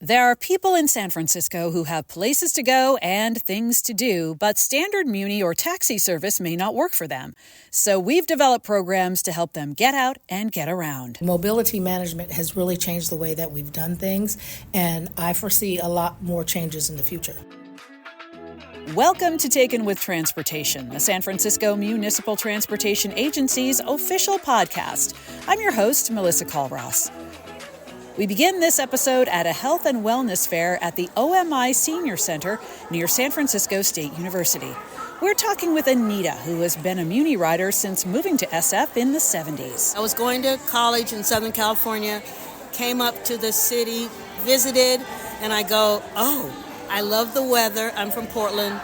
There are people in San Francisco who have places to go and things to do, but standard Muni or taxi service may not work for them. So we've developed programs to help them get out and get around. Mobility management has really changed the way that we've done things, and I foresee a lot more changes in the future. Welcome to Taken with Transportation, the San Francisco Municipal Transportation Agency's official podcast. I'm your host, Melissa Colross. We begin this episode at a health and wellness fair at the OMI Senior Center near San Francisco State University. We're talking with Anita, who has been a Muni rider since moving to SF in the 70s. I was going to college in Southern California, came up to the city, visited, and I go, I love the weather. I'm from Portland.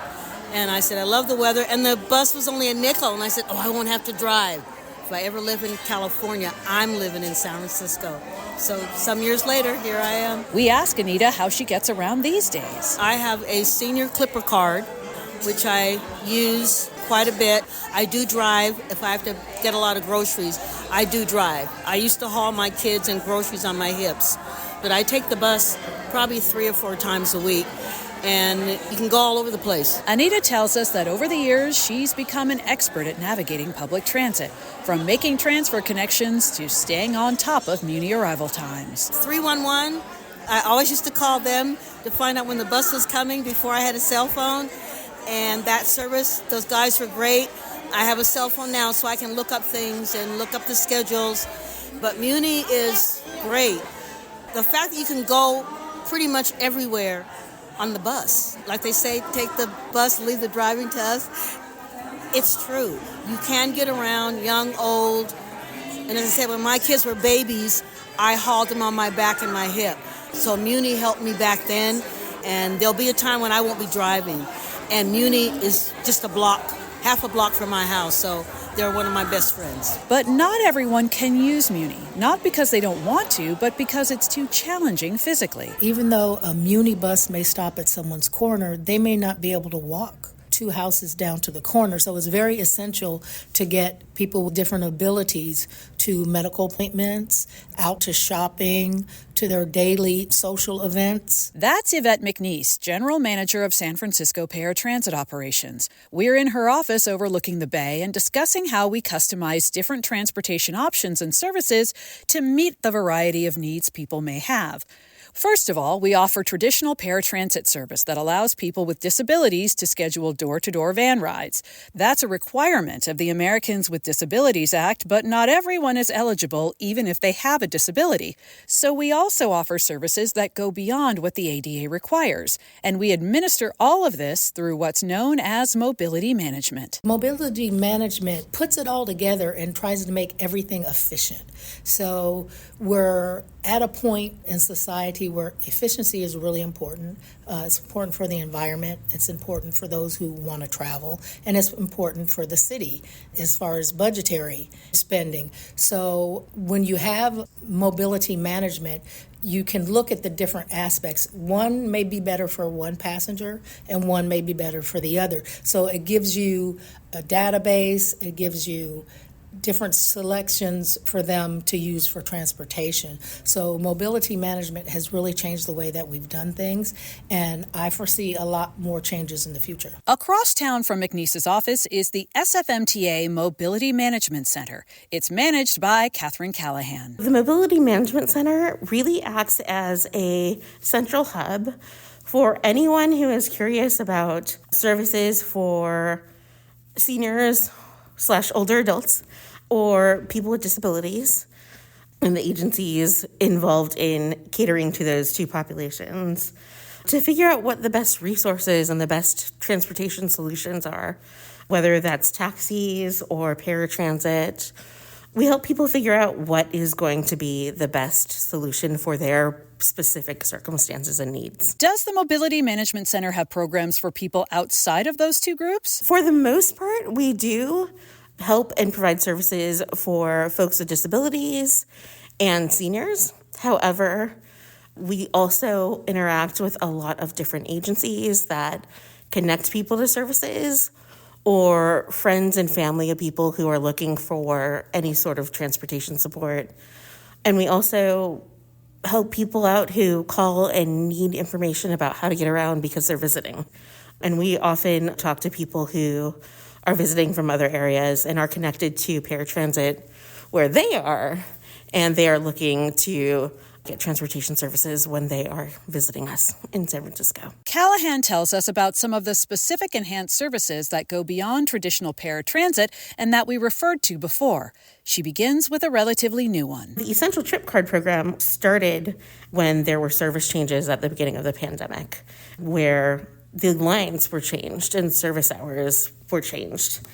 And I said, I love the weather. And the bus was only a nickel. And I said, I won't have to drive. If I ever live in California, I'm living in San Francisco. So some years later, here I am. We ask Anita how she gets around these days. I have a senior Clipper card, which I use quite a bit. I do drive. If I have to get a lot of groceries, I do drive. I used to haul my kids and groceries on my hips, but I take the bus probably 3 or 4 times a week. And you can go all over the place. Anita tells us that over the years, she's become an expert at navigating public transit, from making transfer connections to staying on top of Muni arrival times. 311, I always used to call them to find out when the bus was coming before I had a cell phone. And that service, those guys were great. I have a cell phone now, so I can look up things and look up the schedules. But Muni is great. The fact that you can go pretty much everywhere on the bus. Like they say, take the bus, leave the driving to us. It's true. You can get around, young, old. And as I said, when my kids were babies, I hauled them on my back and my hip. So Muni helped me back then, and there'll be a time when I won't be driving. And Muni is just half a block from my house, so they're one of my best friends. But not everyone can use Muni, not because they don't want to, but because it's too challenging physically. Even though a Muni bus may stop at someone's corner, they may not be able to walk 2 houses down to the corner. So it's very essential to get people with different abilities to medical appointments, out to shopping, to their daily social events. That's Yevette McNeese, General Manager of San Francisco Paratransit Operations. We're in her office overlooking the bay and discussing how we customize different transportation options and services to meet the variety of needs people may have. First of all, we offer traditional paratransit service that allows people with disabilities to schedule door-to-door van rides. That's a requirement of the Americans with Disabilities Act, but not everyone is eligible even if they have a disability. So we also offer services that go beyond what the ADA requires, and we administer all of this through what's known as mobility management. Mobility management puts it all together and tries to make everything efficient. So we're at a point in society where efficiency is really important. It's important for the environment. It's important for those who want to travel. And it's important for the city as far as budgetary spending. So when you have mobility management, you can look at the different aspects. One may be better for one passenger and one may be better for the other. So it gives you a database. It gives you different selections for them to use for transportation. So mobility management has really changed the way that we've done things, and I foresee a lot more changes in the future. Across town from McNeese's office is the SFMTA Mobility Management Center. It's managed by Catherine Callahan. The Mobility Management Center really acts as a central hub for anyone who is curious about services for seniors/older adults or people with disabilities, and the agencies involved in catering to those two populations to figure out what the best resources and the best transportation solutions are, whether that's taxis or paratransit. We help people figure out what is going to be the best solution for their specific circumstances and needs. Does the Mobility Management Center have programs for people outside of those two groups? For the most part, we do help and provide services for folks with disabilities and seniors. However, we also interact with a lot of different agencies that connect people to services, or friends and family of people who are looking for any sort of transportation support. And we also help people out who call and need information about how to get around because they're visiting. And we often talk to people who are visiting from other areas and are connected to paratransit where they are, and they are looking to get transportation services when they are visiting us in San Francisco. Callahan tells us about some of the specific enhanced services that go beyond traditional paratransit and that we referred to before. She begins with a relatively new one. The Essential Trip Card program started when there were service changes at the beginning of the pandemic, where the lines were changed and service hours were changed.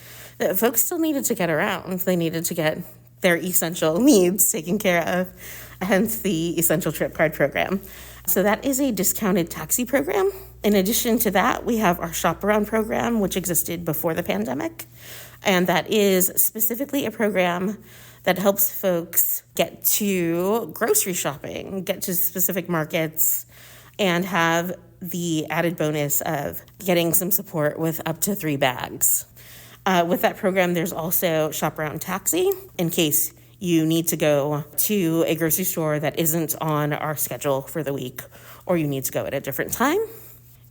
Folks still needed to get around. They needed to get their essential needs taken care of, hence the Essential Trip Card program. So that is a discounted taxi program. In addition to that, we have our Shop Around program, which existed before the pandemic. And that is specifically a program that helps folks get to grocery shopping, get to specific markets, and have the added bonus of getting some support with up to 3 bags. With that program, there's also Shop Around Taxi in case you need to go to a grocery store that isn't on our schedule for the week, or you need to go at a different time.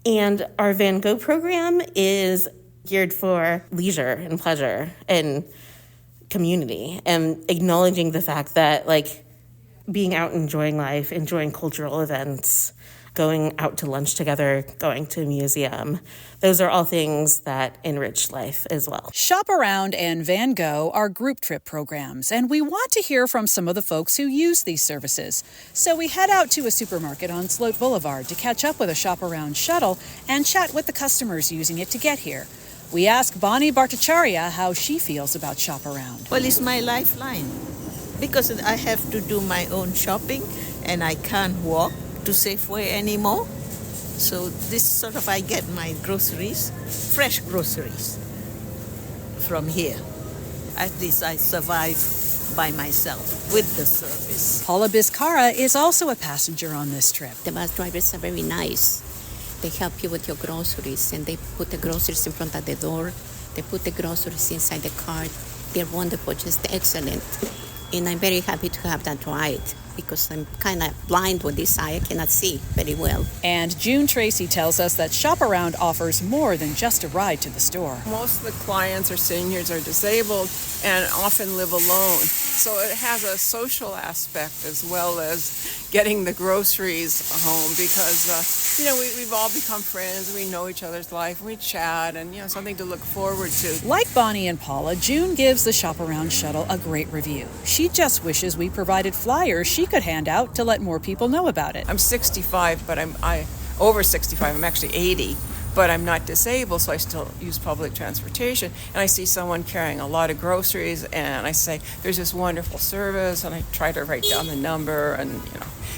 And our Van Go program is geared for leisure and pleasure and community, and acknowledging the fact that, like, being out enjoying life, enjoying cultural events, going out to lunch together, going to a museum. Those are all things that enrich life as well. Shop Around and Van Go are group trip programs, and we want to hear from some of the folks who use these services. So we head out to a supermarket on Sloat Boulevard to catch up with a Shop Around shuttle and chat with the customers using it to get here. We ask Bonnie Bhattacharya how she feels about Shop Around. Well, it's my lifeline because I have to do my own shopping and I can't walk to Safeway anymore. So this sort of, I get my groceries, fresh groceries from here. At least I survive by myself with the service. Paula Biscara is also a passenger on this trip. The bus drivers are very nice. They help you with your groceries, and they put the groceries in front of the door. They put the groceries inside the cart. They're wonderful, just excellent. And I'm very happy to have that ride because I'm kind of blind with this eye. I cannot see very well. And June Tracy tells us that Shop Around offers more than just a ride to the store. Most of the clients are seniors or disabled and often live alone. So it has a social aspect as well as getting the groceries home because, we've all become friends. We know each other's life. We chat and, something to look forward to. Like Bonnie and Paula, June gives the Shop Around shuttle a great review. She just wishes we provided flyers she could hand out to let more people know about it. I'm 65, but I'm over 65. I'm actually 80. But I'm not disabled, so I still use public transportation. And I see someone carrying a lot of groceries, and I say, there's this wonderful service, and I try to write down the number, and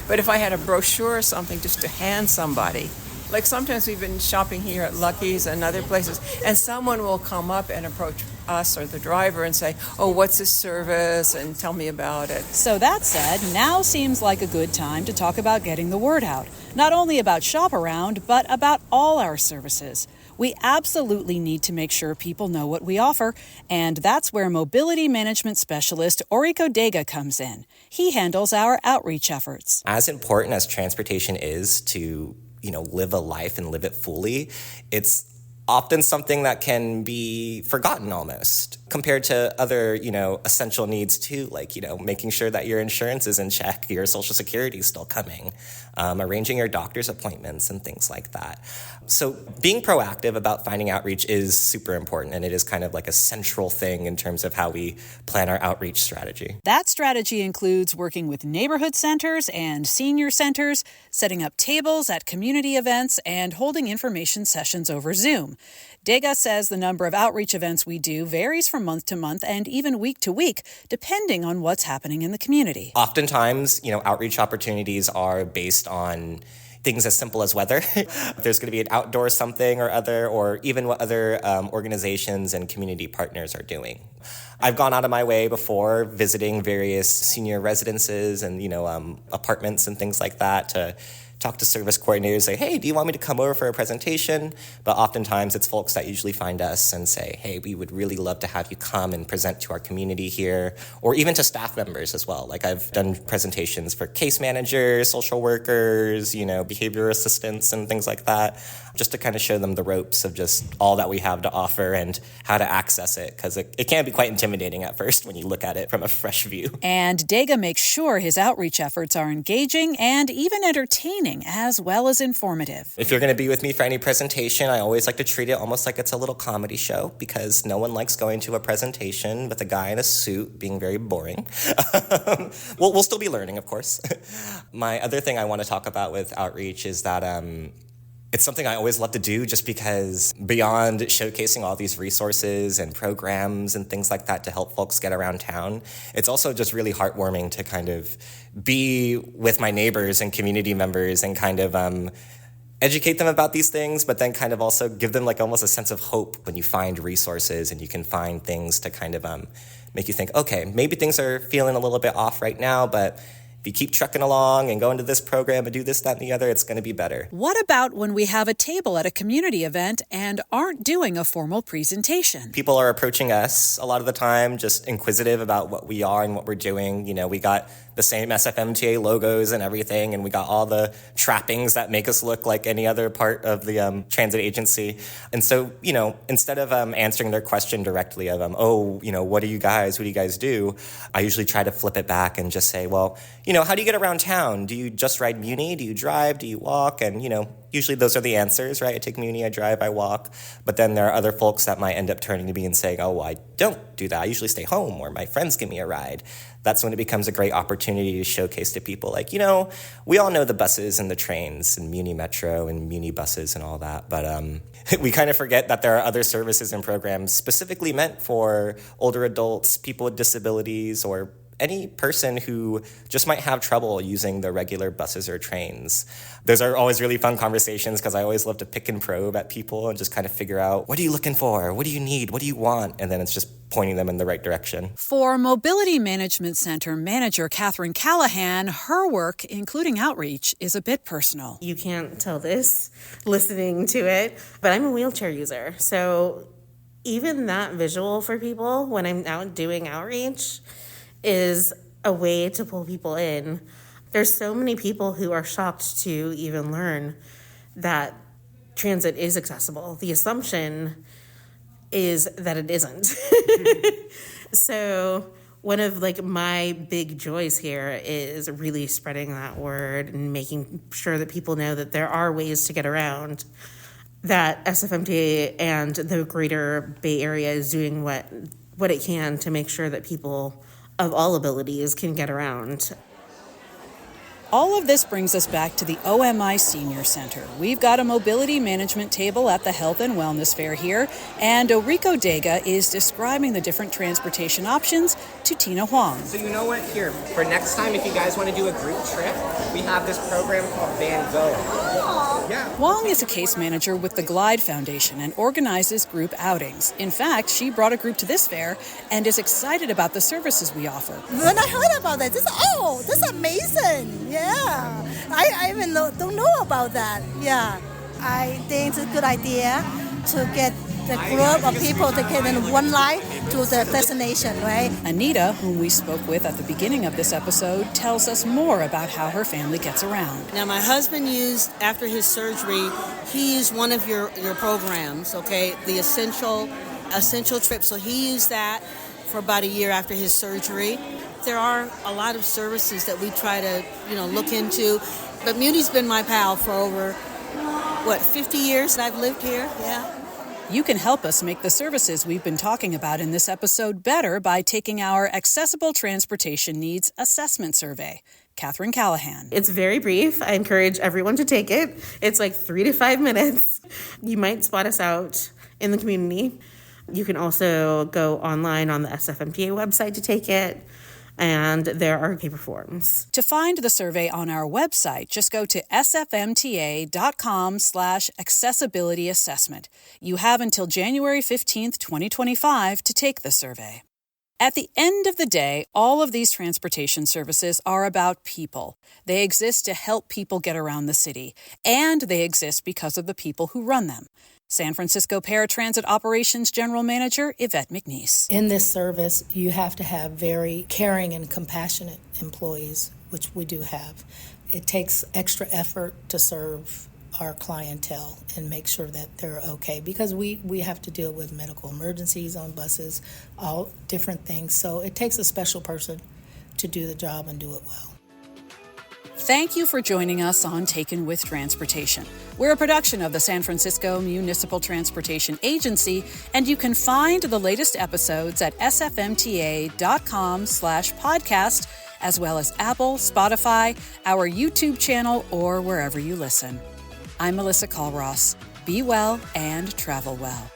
But if I had a brochure or something just to hand somebody, like sometimes we've been shopping here at Lucky's and other places, and someone will come up and approach us or the driver and say, oh, what's this service, and tell me about it. So that said, now seems like a good time to talk about getting the word out. Not only about Shop Around, but about all our services. We absolutely need to make sure people know what we offer, and that's where mobility management specialist Aurico Daga comes in. He handles our outreach efforts. As important as transportation is to, live a life and live it fully, it's often something that can be forgotten almost compared to other, essential needs too, like, making sure that your insurance is in check, your Social Security is still coming, arranging your doctor's appointments and things like that. So being proactive about finding outreach is super important, and it is kind of like a central thing in terms of how we plan our outreach strategy. That strategy includes working with neighborhood centers and senior centers, setting up tables at community events, and holding information sessions over Zoom. Daga says the number of outreach events we do varies from month to month and even week to week, depending on what's happening in the community. Oftentimes, outreach opportunities are based on things as simple as weather. There's going to be an outdoor something or other, or even what other organizations and community partners are doing. I've gone out of my way before visiting various senior residences and, apartments and things like that to talk to service coordinators, say, hey, do you want me to come over for a presentation? But oftentimes it's folks that usually find us and say, hey, we would really love to have you come and present to our community here, or even to staff members as well. Like I've done presentations for case managers, social workers, behavior assistants and things like that, just to kind of show them the ropes of just all that we have to offer and how to access it, because it can be quite intimidating at first when you look at it from a fresh view. And Daga makes sure his outreach efforts are engaging and even entertaining, as well as informative. If you're going to be with me for any presentation, I always like to treat it almost like it's a little comedy show, because no one likes going to a presentation with a guy in a suit being very boring. We'll still be learning, of course. My other thing I want to talk about with outreach is that it's something I always love to do, just because beyond showcasing all these resources and programs and things like that to help folks get around town, it's also just really heartwarming to kind of be with my neighbors and community members and kind of educate them about these things, but then kind of also give them like almost a sense of hope when you find resources and you can find things to kind of make you think, okay, maybe things are feeling a little bit off right now, but if you keep trucking along and go into this program and do this, that, and the other, it's going to be better. What about when we have a table at a community event and aren't doing a formal presentation? People are approaching us a lot of the time, just inquisitive about what we are and what we're doing. We got the same SFMTA logos and everything, and we got all the trappings that make us look like any other part of the transit agency. And so, instead of answering their question directly of, what are you guys? What do you guys do? I usually try to flip it back and just say, well, how do you get around town? Do you just ride Muni? Do you drive? Do you walk? And, usually those are the answers, right? I take Muni, I drive, I walk. But then there are other folks that might end up turning to me and saying, oh, I don't do that. I usually stay home, or my friends give me a ride. That's when it becomes a great opportunity to showcase to people like, we all know the buses and the trains and Muni Metro and Muni buses and all that. But we kind of forget that there are other services and programs specifically meant for older adults, people with disabilities, or any person who just might have trouble using the regular buses or trains. Those are always really fun conversations, because I always love to pick and probe at people and just kind of figure out, what are you looking for? What do you need? What do you want? And then it's just pointing them in the right direction. For Mobility Management Center manager Catherine Callahan, her work, including outreach, is a bit personal. You can't tell this listening to it, but I'm a wheelchair user. So even that visual for people when I'm out doing outreach is a way to pull people in. There's so many people who are shocked to even learn that transit is accessible. The assumption is that it isn't. So one of my big joys here is really spreading that word and making sure that people know that there are ways to get around, that SFMTA and the greater Bay Area is doing what it can to make sure that people of all abilities can get around. All of this brings us back to the OMI Senior Center. We've got a mobility management table at the Health and Wellness Fair here, and Aurico Daga is describing the different transportation options to Tina Huang. So you know what? Here, for next time, if you guys want to do a group trip, we have this program called Van Go. Yeah. Huang is a case manager with the Glide Foundation and organizes group outings. In fact, she brought a group to this fair and is excited about the services we offer. When I heard about it, this is amazing. Yeah, I even don't know about that. Yeah, I think it's a good idea to get the group of people to get in one line to the destination, right? Anita, whom we spoke with at the beginning of this episode, tells us more about how her family gets around. Now, my husband after his surgery, he used one of your programs, okay, the essential trip. So he used that for about a year after his surgery. There are a lot of services that we try to, look into. But Muni's been my pal for over, 50 years that I've lived here? Yeah. You can help us make the services we've been talking about in this episode better by taking our Accessible Transportation Needs Assessment Survey. Catherine Callahan. It's very brief. I encourage everyone to take it. It's 3 to 5 minutes. You might spot us out in the community. You can also go online on the SFMTA website to take it. And there are paper forms. To find the survey on our website, just go to sfmta.com/accessibility assessment. You have until January 15th, 2025 to take the survey. At the end of the day, all of these transportation services are about people. They exist to help people get around the city, and they exist because of the people who run them. San Francisco Paratransit Operations General Manager Yvette McNeese. In this service, you have to have very caring and compassionate employees, which we do have. It takes extra effort to serve our clientele and make sure that they're okay, because we have to deal with medical emergencies on buses, all different things. So it takes a special person to do the job and do it well. Thank you for joining us on Taken with Transportation. We're a production of the San Francisco Municipal Transportation Agency, and you can find the latest episodes at sfmta.com/podcast, as well as Apple, Spotify, our YouTube channel, or wherever you listen. I'm Melissa Callross. Be well and travel well.